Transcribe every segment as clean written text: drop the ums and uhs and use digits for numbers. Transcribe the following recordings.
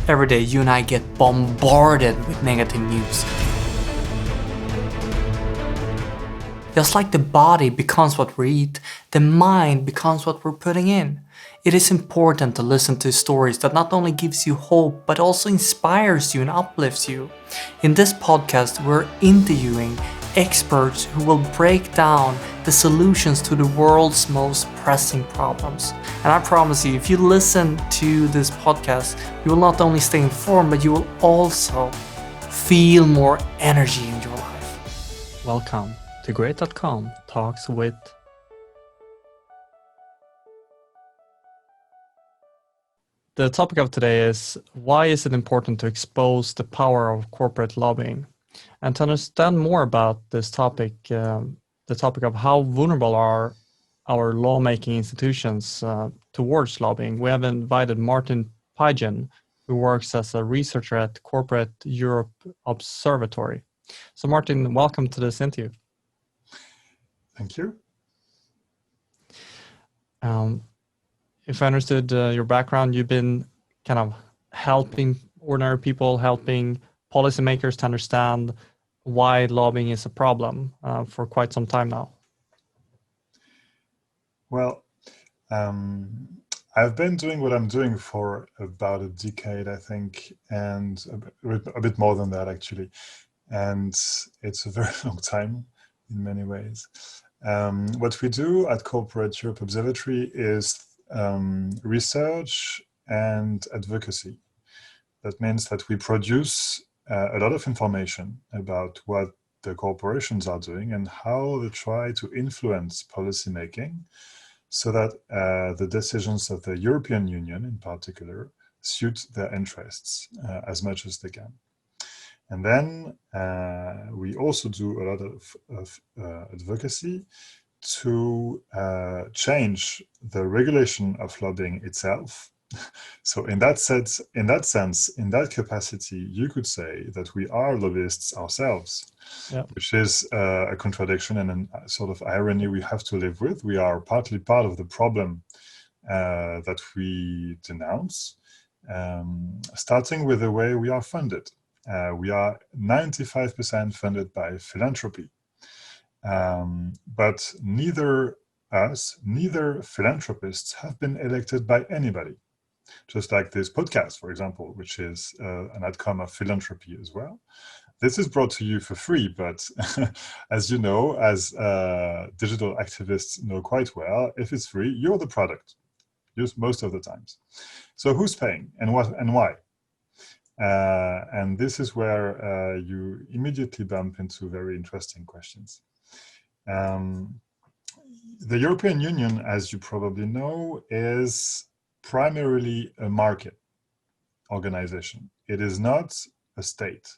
every day you and I get bombarded with negative news. Just like the body becomes what we eat, the mind becomes what we're putting in. It is important to listen to stories that not only gives you hope, but also inspires you and uplifts you. In this podcast, we're interviewing experts who will break down the solutions to the world's most pressing problems. And I promise you, if you listen to this podcast, you will not only stay informed, but you will also feel more energy in your life. Welcome to Great.com Talks With. The topic of today is, why is it important to expose the power of corporate lobbying? And to understand more about this topic, the topic of how vulnerable are our lawmaking institutions towards lobbying, we have invited Martin Pigeon, who works as a researcher at Corporate Europe Observatory. So Martin, welcome to this interview. Thank you. If I understood your background, you've been kind of helping ordinary people, helping policymakers to understand why lobbying is a problem for quite some time now. Well, I've been doing what I'm doing for about a decade, I think, and a bit more than that, actually. And it's a very long time in many ways. What we do at Corporate Europe Observatory is research and advocacy. That means that we produce a lot of information about what the corporations are doing and how they try to influence policymaking so that the decisions of the European Union in particular suit their interests as much as they can. And then we also do a lot of advocacy to change the regulation of lobbying itself. So in that sense, in that capacity, you could say that we are lobbyists ourselves, which is a contradiction and a sort of irony we have to live with. We are partly part of the problem that we denounce, starting with the way we are funded. We are 95% funded by philanthropy. But neither us, neither philanthropists have been elected by anybody. Just like this podcast, for example, which is an outcome of philanthropy as well. This is brought to you for free, but as you know, as digital activists know quite well, if it's free, you're the product, most of the times. So who's paying and what and why? And this is where you immediately bump into very interesting questions. The European Union, as you probably know, is primarily a market organization. It is not a state.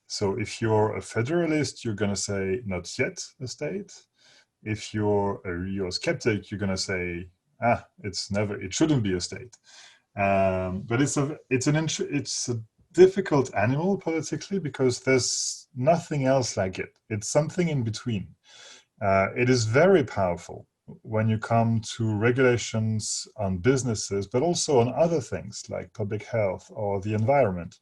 So if you're a federalist, you're going to say, not yet a state. If you're a skeptic, you're going to say, it shouldn't be a state. But it's a difficult animal politically because there's nothing else like it. It's something in between. It is very powerful when you come to regulations on businesses, but also on other things like public health or the environment.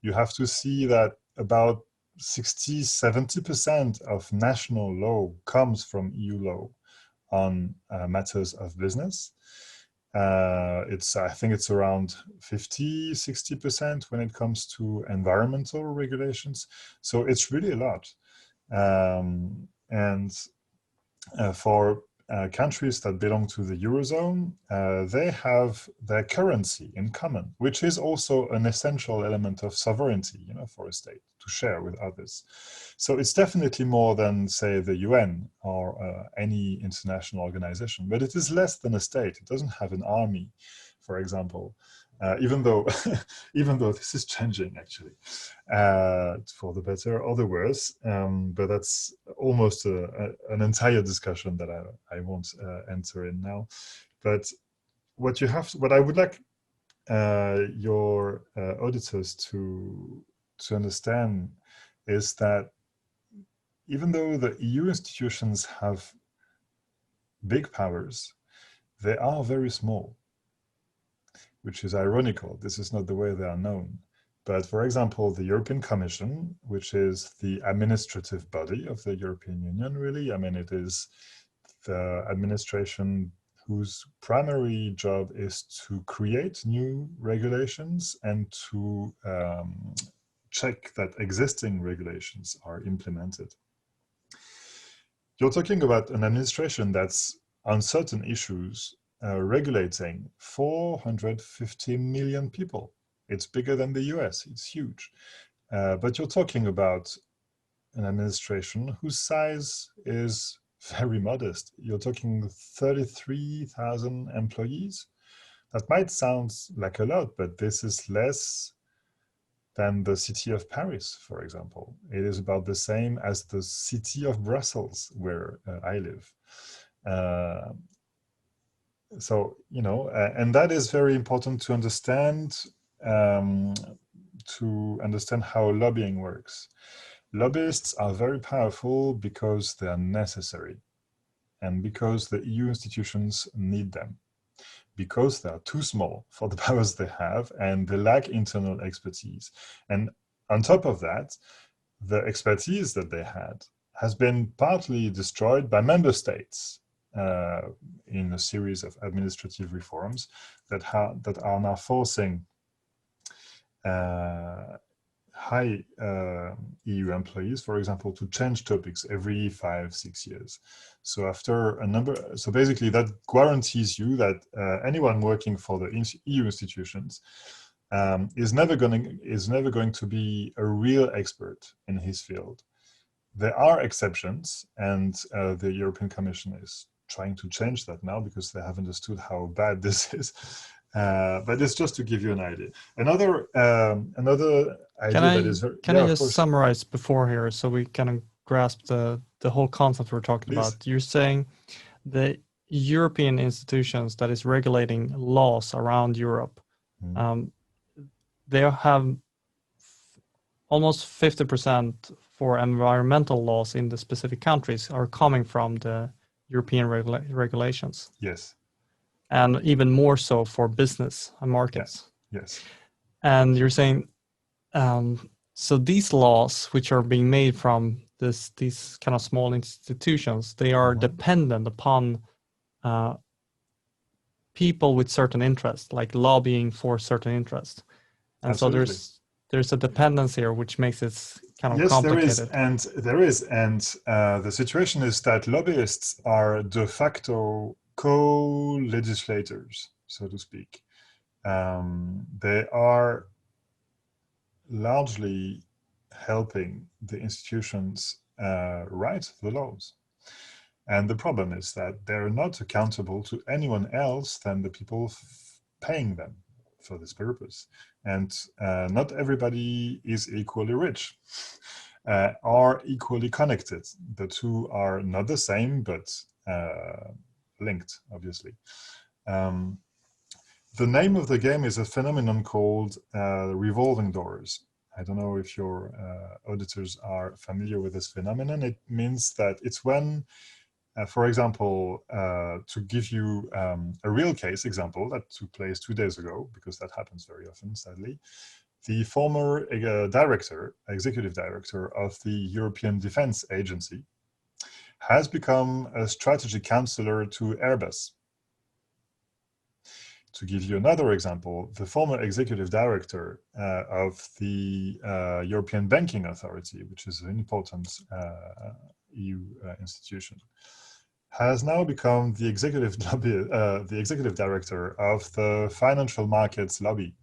You have to see that about 60-70% of national law comes from EU law on matters of business. I think it's around 50-60% when it comes to environmental regulations. So it's really a lot. For countries that belong to the Eurozone, they have their currency in common, which is also an essential element of sovereignty, for a state to share with others. So it's definitely more than, say, the UN or any international organization, but it is less than a state. It doesn't have an army, for example. Even though this is changing actually for the better or the worse, but that's almost an entire discussion that I won't enter in now. But what I would like your auditors to understand is that even though the EU institutions have big powers, they are very small. which is ironical. This is not the way they are known. But for example, the European Commission, which is the administrative body of the European Union, really, I mean, it is the administration whose primary job is to create new regulations and to check that existing regulations are implemented. You're talking about an administration that's on certain issues regulating 450 million people. It's bigger than the US, it's huge. But you're talking about an administration whose size is very modest. You're talking 33,000 employees. That might sound like a lot, but this is less than the city of Paris, for example. It is about the same as the city of Brussels, where I live. So, you know, and that is very important to understand how lobbying works. Lobbyists are very powerful because they are necessary and because the EU institutions need them, because they are too small for the powers they have and they lack internal expertise. And on top of that, the expertise that they had has been partly destroyed by member states in a series of administrative reforms that are now forcing high EU employees, for example, to change topics every 5-6 years. So so basically that guarantees you that anyone working for the EU institutions is never going to be a real expert in his field. There are exceptions, and the European Commission is trying to change that now because they have understood how bad this is. But it's just to give you an idea. Another idea that is very... Can I just summarize before here so we kind of grasp the whole concept we're talking about? You're saying the European institutions that is regulating laws around Europe, they have almost 50% for environmental laws in the specific countries are coming from the European regulations. Yes. And even more so for business and markets. Yes. And you're saying, so these laws, which are being made from these kind of small institutions, they are dependent upon people with certain interests, like lobbying for certain interests. And Absolutely. so there's a dependency here, which makes it kind of complicated. Yes, there is. And the situation is that lobbyists are de facto co-legislators, so to speak. They are largely helping the institutions write the laws. And the problem is that they're not accountable to anyone else than the people paying them for this purpose. And not everybody is equally rich or equally connected. The two are not the same, but linked, obviously. The name of the game is a phenomenon called revolving doors. I don't know if your auditors are familiar with this phenomenon. It means that it's when, for example, to give you a real case example that took place 2 days ago, because that happens very often, sadly, the former executive director of the European Defense Agency has become a strategy counselor to Airbus. To give you another example, the former executive director of the European Banking Authority, which is an important EU institution, has now become the executive director of the Financial Markets Lobby.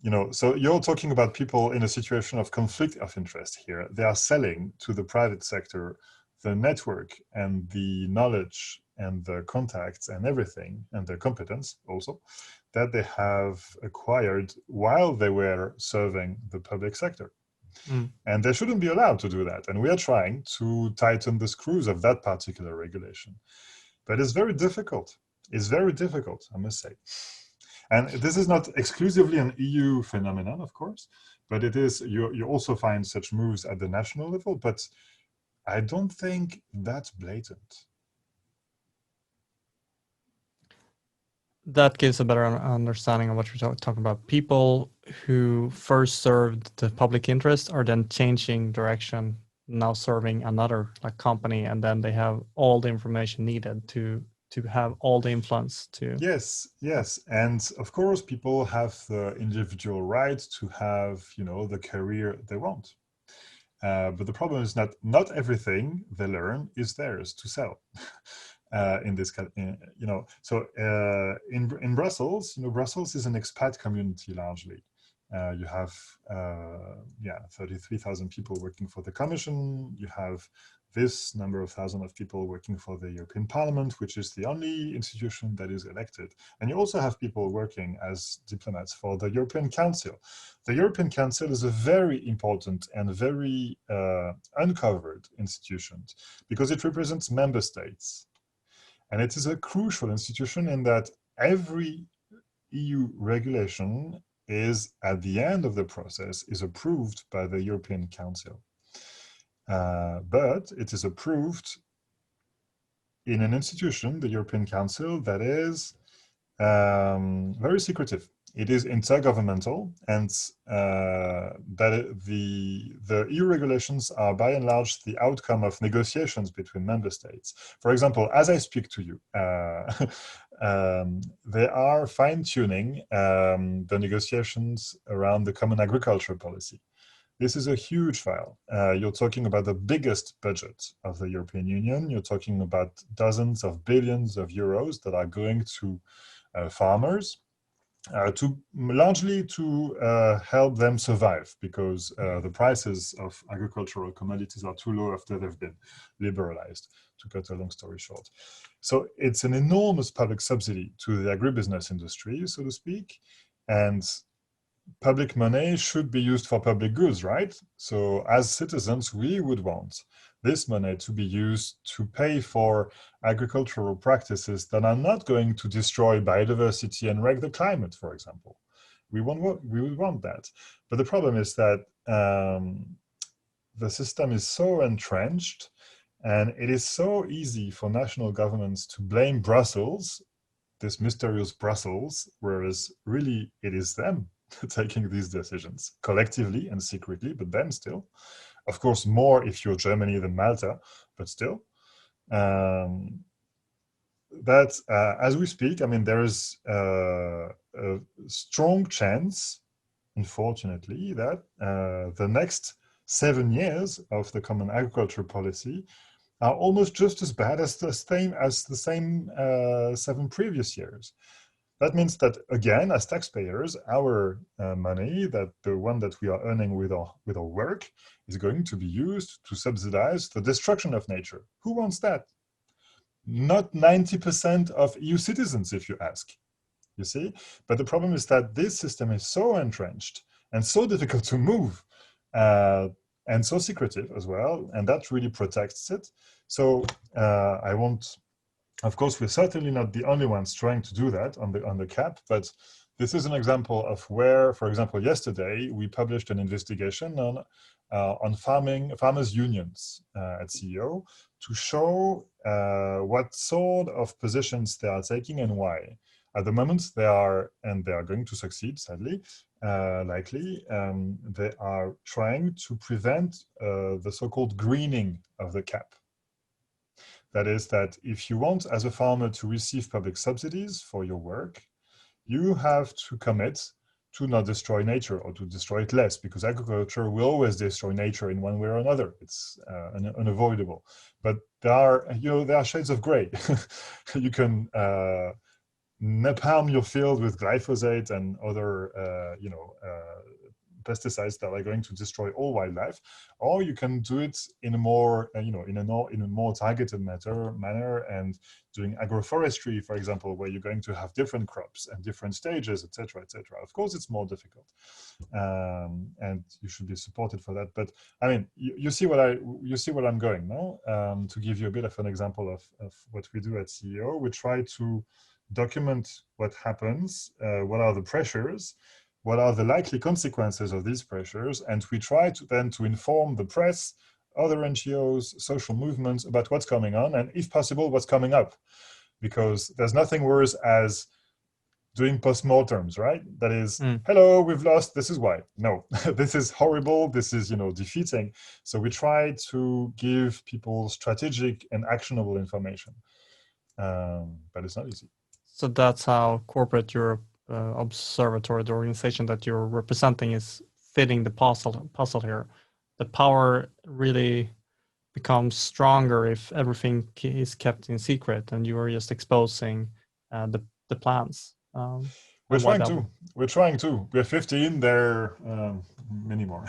You know, so you're talking about people in a situation of conflict of interest here. They are selling to the private sector the network and the knowledge and the contacts and everything, and the competence also, that they have acquired while they were serving the public sector. And they shouldn't be allowed to do that. And we are trying to tighten the screws of that particular regulation. But it's very difficult. It's very difficult, I must say. And this is not exclusively an EU phenomenon, of course, but it is, you also find such moves at the national level, but I don't think that's blatant. that gives a better understanding of what you're talking about. People who first served the public interest are then changing direction, now serving another like company, and then they have all the information needed to have all the influence to. Yes, yes. And of course, people have the individual right to have, the career they want. But the problem is that not everything they learn is theirs to sell. In this, so in Brussels, Brussels is an expat community largely. You have 33,000 people working for the Commission. You have this number of thousands of people working for the European Parliament, which is the only institution that is elected. And you also have people working as diplomats for the European Council. The European Council is a very important and very uncovered institution because it represents member states. And it is a crucial institution in that every EU regulation is, at the end of the process, is approved by the European Council. But it is approved in an institution, the European Council, that is very secretive. It is intergovernmental, and that the EU regulations are by and large the outcome of negotiations between member states. For example, as I speak to you, they are fine-tuning the negotiations around the common agriculture policy. This is a huge file. You're talking about the biggest budget of the European Union. You're talking about dozens of billions of euros that are going to farmers, largely to help them survive, because the prices of agricultural commodities are too low after they've been liberalized, to cut a long story short. So it's an enormous public subsidy to the agribusiness industry, so to speak, and public money should be used for public goods, right? So as citizens, we would want this money to be used to pay for agricultural practices that are not going to destroy biodiversity and wreck the climate, for example. We would want that. But the problem is that the system is so entrenched, and it is so easy for national governments to blame Brussels, this mysterious Brussels, whereas really it is them taking these decisions collectively and secretly, but then still. Of course, more if you're Germany than Malta, but still. That as we speak, I mean, there is a strong chance, unfortunately, that the next 7 years of the Common Agriculture Policy are almost just as bad as the same 7 previous years. That means that, again, as taxpayers, our money, that the one that we are earning with our work, is going to be used to subsidize the destruction of nature. Who wants that? Not 90% of EU citizens, if you ask. You see? But the problem is that this system is so entrenched and so difficult to move, and so secretive as well, and that really protects it. So I won't. Of course, we're certainly not the only ones trying to do that on the CAP, but this is an example of where, for example, yesterday we published an investigation on farmers' unions at CEO to show what sort of positions they are taking and why. At the moment, they are going to succeed, sadly, likely. They are trying to prevent the so-called greening of the CAP. That is that if you want, as a farmer, to receive public subsidies for your work, you have to commit to not destroy nature, or to destroy it less, because agriculture will always destroy nature in one way or another. It's unavoidable. But there are shades of gray. You can napalm your field with glyphosate and other pesticides that are going to destroy all wildlife, or you can do it in a more in a more targeted manner, and doing agroforestry, for example, where you're going to have different crops and different stages, etc., etc. Of course, it's more difficult, and you should be supported for that. But I mean, you see what I'm going now. To give you a bit of an example of what we do at CEO, we try to document what happens, what are the pressures, what are the likely consequences of these pressures, and we try to inform the press, other NGOs, social movements about what's coming on, and if possible, what's coming up. Because there's nothing worse as doing postmortems, right? That is, Mm. hello, we've lost, this is why. No, this is horrible, this is, defeating. So we try to give people strategic and actionable information. But it's not easy. So that's how Corporate Europe Observatory, the organization that you're representing, is fitting the puzzle here. The power really becomes stronger if everything is kept in secret and you are just exposing the plans. We're and why trying that to. would- We're trying to. We're 15. There are many more.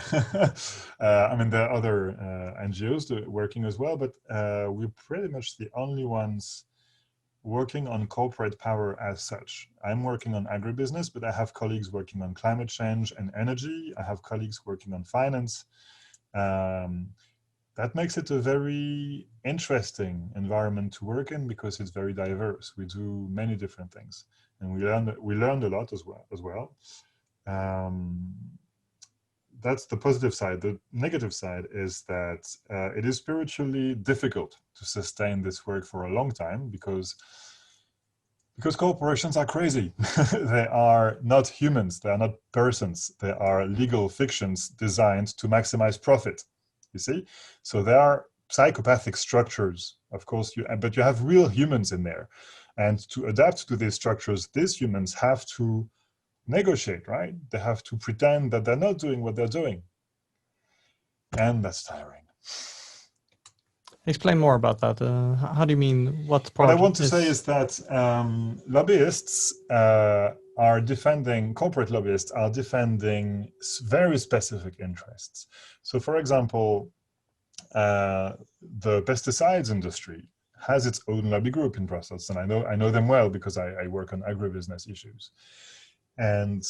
I mean, there are other NGOs working as well, but we're pretty much the only ones working on corporate power as such. I'm working on agribusiness, but I have colleagues working on climate change and energy. I have colleagues working on finance. That makes it a very interesting environment to work in because it's very diverse. We do many different things, and we learned a lot as well. That's the positive side. The negative side is that it is spiritually difficult to sustain this work for a long time because corporations are crazy. They are not humans. They are not persons. They are legal fictions designed to maximize profit. You see? So there are psychopathic structures, of course, but you have real humans in there. And to adapt to these structures, these humans have to negotiate, right? They have to pretend that they're not doing what they're doing. And that's tiring. Explain more about that. How do you mean? What What I part want to say is that lobbyists are defending, corporate lobbyists are defending very specific interests. So, for example, the pesticides industry has its own lobby group in Brussels, and I know them well because I work on agribusiness issues. And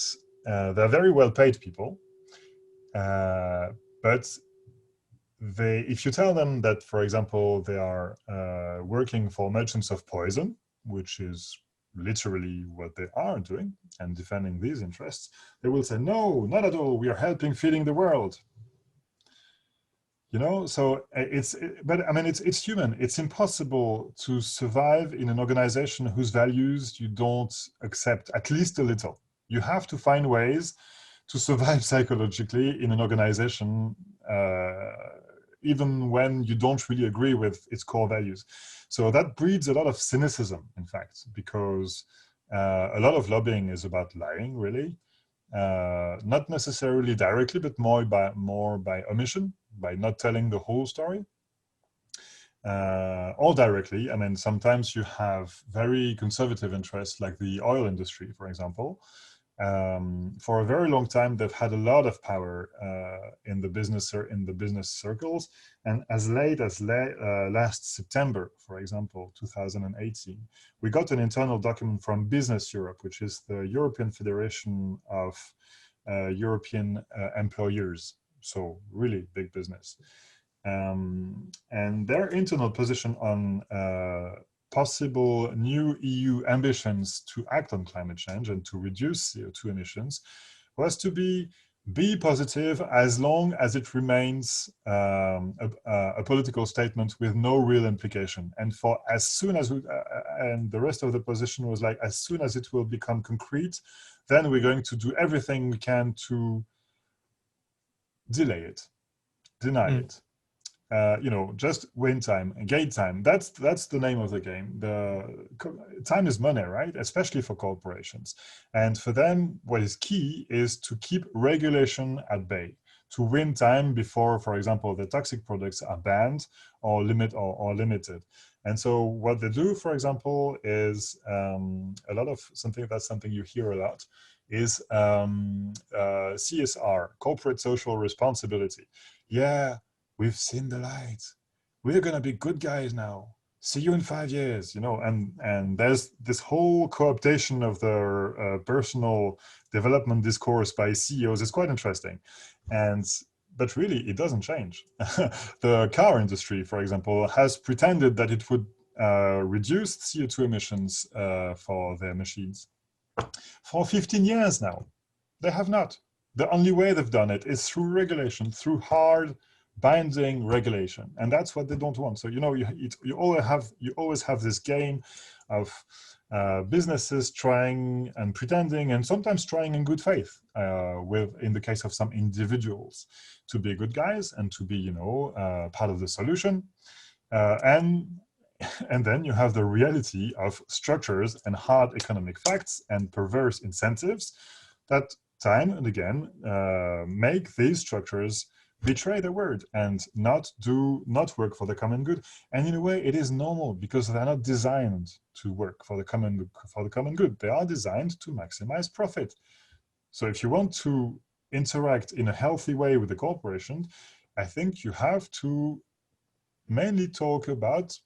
they're very well-paid people, but if you tell them that, for example, they are working for merchants of poison, which is literally what they are doing and defending these interests, they will say, no, not at all. We are helping feeding the world. So but I mean, it's human. It's impossible to survive in an organization whose values you don't accept, at least a little. You have to find ways to survive psychologically in an organization, even when you don't really agree with its core values. So that breeds a lot of cynicism, in fact, because a lot of lobbying is about lying, really. Not necessarily directly, but more by omission, by not telling the whole story. Or directly. I mean, sometimes you have very conservative interests, like the oil industry, for example. For a very long time, they've had a lot of power in the business circles, and as late as last September, for example, 2018, we got an internal document from Business Europe, which is the European Federation of European employers, so really big business, and their internal position on possible new EU ambitions to act on climate change and to reduce CO2 emissions was to be positive as long as it remains a political statement with no real implication. And for as soon as and the rest of the position was like, as soon as it will become concrete, then we're going to do everything we can to delay it, deny it. Just win time and gain time. That's the name of the game. The time is money, right? Especially for corporations. And for them, what is key is to keep regulation at bay, to win time before, for example, the toxic products are banned or limited. And so what they do, for example, is a lot of something you hear a lot is CSR, corporate social responsibility. Yeah, we've seen the light. We're gonna be good guys now. See you in 5 years, and there's this whole co-optation of the personal development discourse by CEOs. It's quite interesting, but really it doesn't change. The car industry, for example, has pretended that it would reduce CO2 emissions for their machines for 15 years now. They have not. The only way they've done it is through regulation, through hard binding regulation, and that's what they don't want. So you always have this game of businesses trying and pretending, and sometimes trying in good faith, in the case of some individuals, to be good guys and to be part of the solution, and then you have the reality of structures and hard economic facts and perverse incentives that time and again make these structures betray their word and not work for the common good. And in a way, it is normal, because they're not designed to work for the common good. They are designed to maximize profit. So if you want to interact in a healthy way with the corporation, I think you have to mainly talk about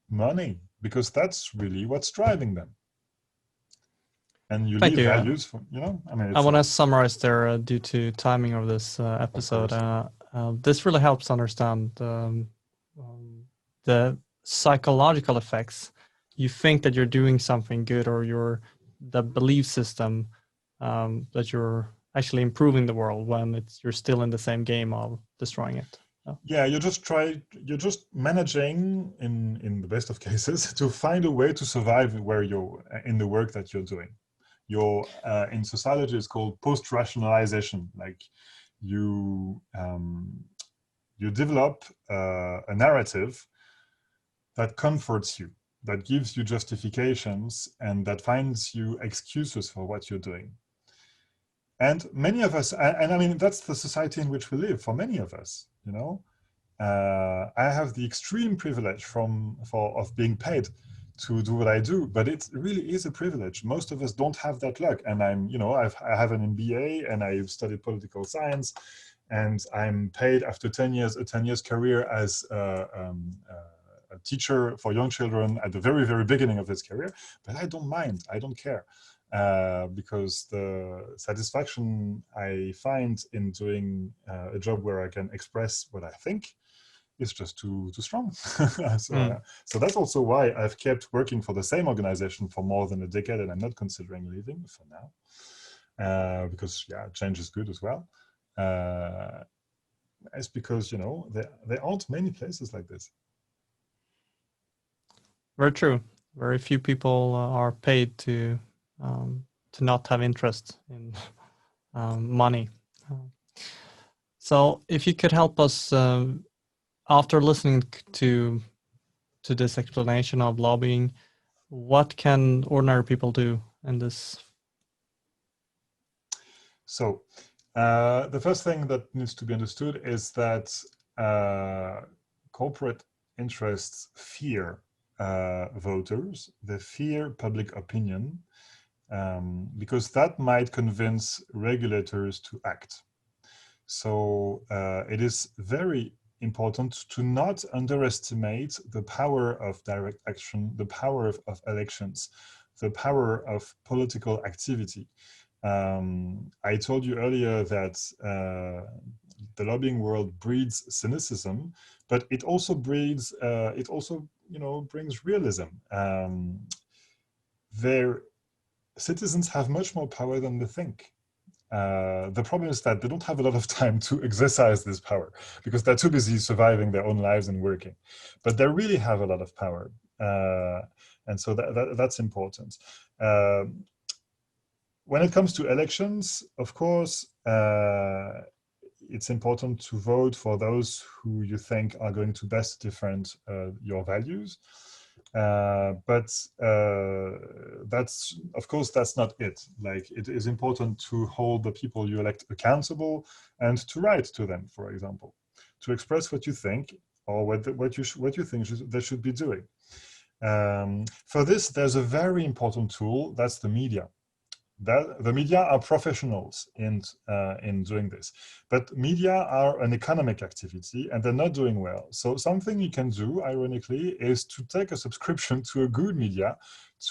money, because that's really what's driving them. And you Thank leave you. values for, I mean, I want to summarize there due to timing of this episode. This really helps understand the psychological effects. You think that you're doing something good, or the belief system that you're actually improving the world, when you're still in the same game of destroying it. Yeah, you're just managing, in the best of cases, to find a way to survive where you're in the work that you're doing. In sociology, it's called post-rationalization. Like you develop a narrative that comforts you, that gives you justifications, and that finds you excuses for what you're doing. And many of us, and I mean, that's the society in which we live for many of us, I have the extreme privilege of being paid to do what I do, but it really is a privilege. Most of us don't have that luck. And I have an MBA, and I've studied political science, and I'm paid after 10 years, a 10 years career as a teacher for young children at the very, very beginning of his career. But I don't mind, I don't care. Because the satisfaction I find in doing a job where I can express what I think is just too strong. So that's also why I've kept working for the same organization for more than a decade, and I'm not considering leaving for now, because change is good as well. It's because there aren't many places like this. Very true. Very few people are paid to not have interest in money. So if you could help us, after listening to this explanation of lobbying, what can ordinary people do in this? So the first thing that needs to be understood is that corporate interests fear voters, they fear public opinion, because that might convince regulators to act. So it is very important to not underestimate the power of direct action, the power of elections, the power of political activity. I told you earlier that the lobbying world breeds cynicism, but it also breeds, brings realism. Their citizens have much more power than they think. The problem is that they don't have a lot of time to exercise this power, because they're too busy surviving their own lives and working. But they really have a lot of power. And so that's important. When it comes to elections, of course, it's important to vote for those who you think are going to best defend your values. But that's, of course, that's not it. Like, it is important to hold the people you elect accountable and to write to them, for example, to express what you think, or what you think they should be doing. For this, there's a very important tool, that's the media. The media are professionals in doing this, but media are an economic activity, and they're not doing well. So something you can do, ironically, is to take a subscription to a good media,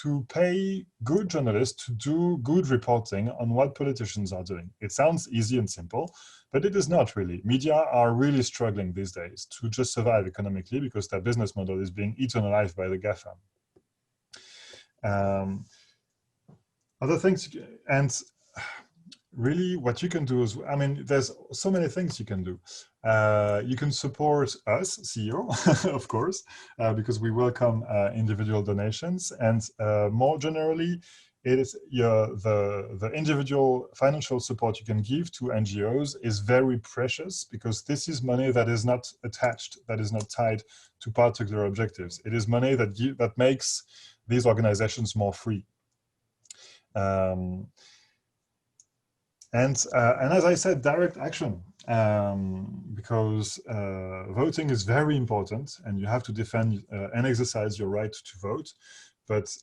to pay good journalists to do good reporting on what politicians are doing. It sounds easy and simple, but it is not really. Media are really struggling these days to just survive economically, because their business model is being eaten alive by the GAFAM. Other things, and Really, what you can do is, I mean, there's so many things you can do. You can support us, CEO, of course, because we welcome individual donations. And more generally, it is the individual financial support you can give to NGOs is very precious, because this is money that is not attached, that is not tied to particular objectives. It is money that makes these organizations more free. And as I said, direct action, because voting is very important, and you have to defend and exercise your right to vote. But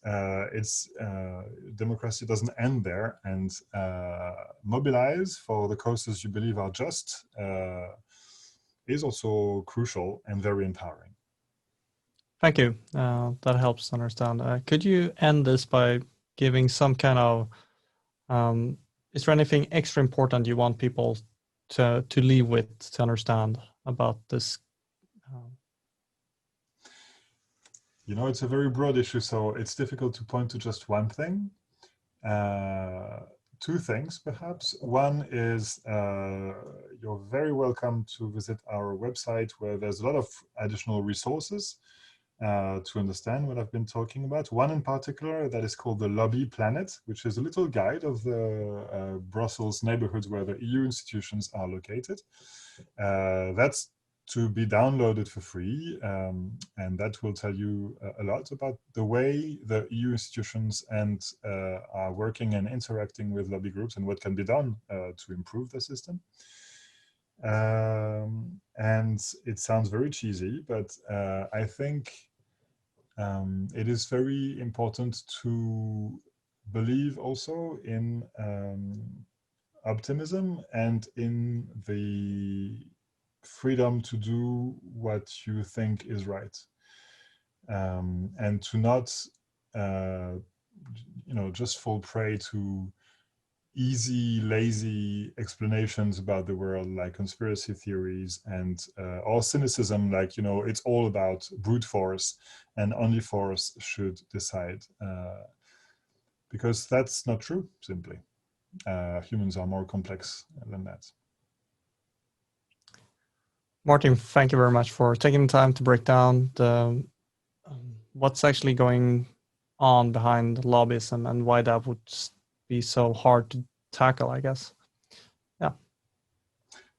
democracy doesn't end there, and mobilize for the causes you believe are just is also crucial and very empowering. Thank you. That helps understand. Could you end this by giving some kind of is there anything extra important you want people to leave with, to understand about this? You know, it's a very broad issue, so it's difficult to point to just one thing. Two things, perhaps. One is you're very welcome to visit our website, where there's a lot of additional resources to understand what I've been talking about. One in particular that is called the Lobby Planet, which is a little guide of the Brussels neighborhoods where the EU institutions are located. That's to be downloaded for free, and that will tell you a lot about the way the EU institutions are working and interacting with lobby groups, and what can be done to improve the system. And it sounds very cheesy, but I think it is very important to believe also in optimism and in the freedom to do what you think is right, and to not just fall prey to easy, lazy explanations about the world, like conspiracy theories, and or cynicism, like, it's all about brute force and only force should decide, because that's not true, simply. Humans are more complex than that. Martin, thank you very much for taking the time to break down what's actually going on behind lobbyism and why that would be so hard to tackle, I guess. Yeah.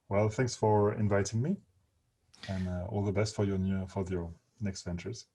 Well, thanks for inviting me, and all the best for your next ventures.